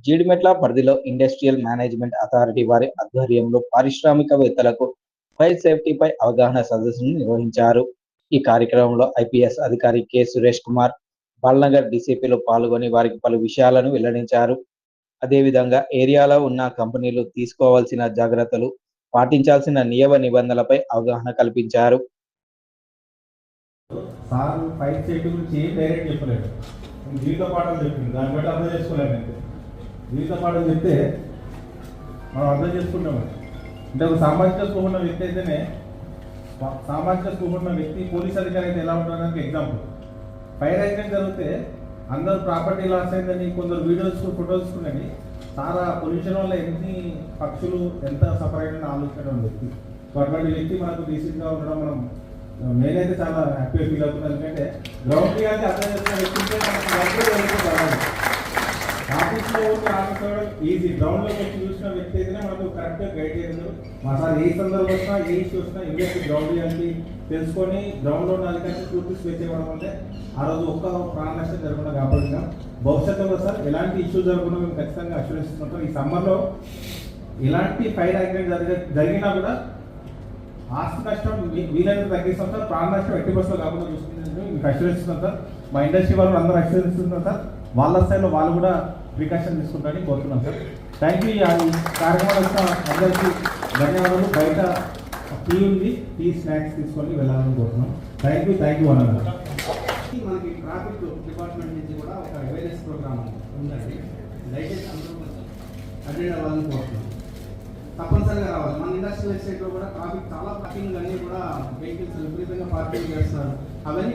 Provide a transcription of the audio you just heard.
జీడిమెట్ల పరిధిలో industrial management authority వారి ఆధ్వర్యంలో పారిశ్రామికవేత్తలకు ఫైర్ సేఫ్టీపై అవగాహన సదస్సును నిర్వహించారు. ఈ కార్యక్రమంలో ఐపీఎస్ అధికారి కె సురేష్ కుమార్, బాలనగర్ డీసీపీలు పాల్గొని వారికి పలు విషయాలను వెల్లడించారు. అదేవిధంగా ఏరియాలో ఉన్న కంపెనీలు తీసుకోవాల్సిన జాగ్రత్తలు, పాటించాల్సిన నియమ నిబంధనలపై అవగాహన కల్పించారు. సార్ ఫైర్ సేఫ్టీ గురించి ఏం డైరెక్ట్ చెప్పలేదు, జీవిత పాఠాలు చెప్పింది. దాన్ని బట్టి అర్థం చేసుకోలేము. అయితే జీవిత పాఠాలు చెప్తే మనం అర్థం చేసుకుంటాం. అంటే ఒక సామాజిక స్పృహ ఉన్న వ్యక్తి అయితేనే, సామాజిక స్పృహ ఉన్న వ్యక్తి పోలీస్ అధికారి అయితే ఎలా ఉంటారని ఎగ్జాంపుల్. ఫైర్ యాక్సిడెంట్ జరిగితే అందరూ ప్రాపర్టీ లాస్ అయిందని కొందరు వీడియోస్ ఫోటోస్ తీసుకుని చాలా పొల్యూషన్ వల్ల ఎన్ని పక్షులు ఎంత సఫర్ అయ్యారని ఆలోచించడం వ్యక్తి. సో అటువంటి వ్యక్తి మనకు డీసెంట్గా ఉండడం మనం నేనైతే చాలా హ్యాపీగా ఫీల్ అవుతున్నాను. ఎందుకంటే గ్రౌండ్ రియాలిటీ అర్థం చేసిన వ్యక్తి ఆఫీస్లో ఉంటే ఆఫీస్లో ఈజీ, గ్రౌండ్లోకి వచ్చి చూసిన వ్యక్తి అయితేనే మనకు కరెక్ట్గా గైడ్ చేయలేదు. మా సార్ ఏ సందర్భం వచ్చినా ఏ ఇష్యూ వచ్చినా ఇమీడియట్లీ గ్రౌండ్ రియాలిటీ తెలుసుకొని గ్రౌండ్లో ఉన్న అధికారులు పూర్తి స్వేచ్ఛ ఇవ్వడం అంటే ఆ రోజు ఒక్క ప్రాణ నష్టం జరగకుండా కాపాడుతున్నాం. భవిష్యత్తులో సార్ ఎలాంటి ఇష్యూ జరగకుండా మేము ఖచ్చితంగా అష్యూరెన్స్ ఇస్తున్నాం. ఈ సమ్మర్లో ఎలాంటి ఫైర్ యాక్సిడెంట్ జరిగినా కూడా ఆస్తి నష్టం వీలైనంత తగ్గిస్తాం సార్. ప్రాణ నష్టం ఎట్టి బస్సులో కాకుండా చూసుకుంటే మీకు అష్యూరెన్స్ ఇస్తున్నాం సార్. మా ఇండస్ట్రీ వాళ్ళు అందరూ అష్యూరెన్స్ ఇస్తున్నాం సార్. వాళ్ళ స్థాయిలో వాళ్ళు కూడా ప్రికాషన్ తీసుకుంటారని కోరుతున్నాం సార్. Thank you. ఈ కార్యక్రమాలు వచ్చిన అందరికీ ధన్యవాదాలు. బయట టీ ఉంది, టీ స్నాక్స్ తీసుకొని వెళ్ళాలని కోరుతున్నాం. థ్యాంక్ యూ అన్నారు. మనకి ట్రాఫిక్ డిపార్ట్మెంట్ నుంచి కూడా ఒక అవేర్నెస్ ప్రోగ్రామ్ ఉందండి. దయచేసి అందరూ అటెండ్ అవ్వాలని కోరుతున్నాం. తప్పనిసరిగా రావాలి. మన ఇండస్ట్రియల్ ఎస్టేట్లో కూడా ట్రాఫిక్ చాలా పార్కింగ్ అన్నీ కూడా వెహికల్స్ విపరీతంగా పార్కింగ్ చేస్తున్నారు. అవన్నీ